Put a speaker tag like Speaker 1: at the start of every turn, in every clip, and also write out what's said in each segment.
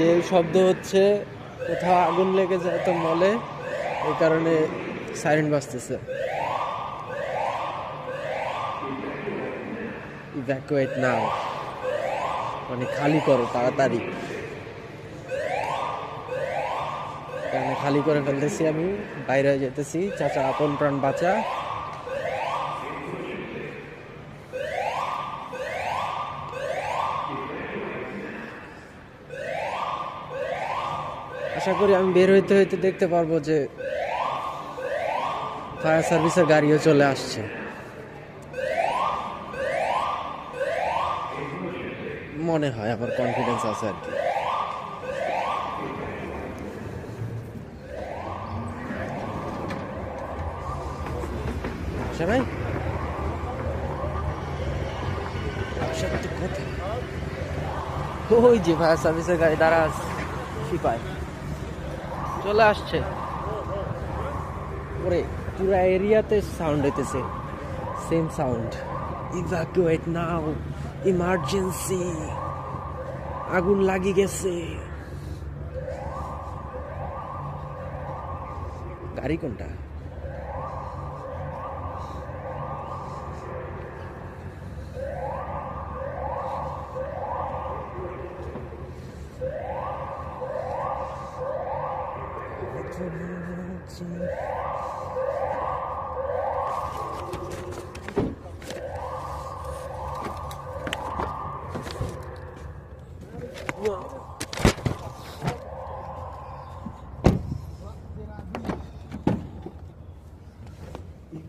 Speaker 1: যে শব্দ হচ্ছে, কোথাও আগুন লেগে যায় তো মলে, এই কারণে সাইরেন বাজতেছে। ইভ্যাকুয়েট নাও, মানে খালি করো তাড়াতাড়ি। কারণে খালি করে ফেলতেছি, আমি বাইরে যেতেছি। চাচা আপন প্রাণ বাঁচা। আশা করি আমি বের হইতে হইতে দেখতে পারবো যে ফায়ার সার্ভিসের গাড়িও চলে আসছে। মনে হয়, আমার কনফিডেন্স আছে আর কি। আচ্ছা ভাই, ওই যে ফায়ার সার্ভিসের গাড়ি দাঁড়া আছে, সিপাই চলে আসছে। ওরে পুরো এরিয়াতে সাউন্ড হইতেছে, সেম সাউন্ড। ইভ্যাকুয়েট নাও, ইমার্জেন্সি, আগুন লাগি গেছে। গাড়ি কোনটা?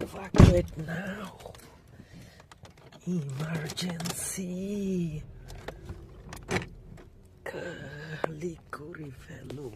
Speaker 1: Evacuate now. Emergency. খালি করে ফেলো।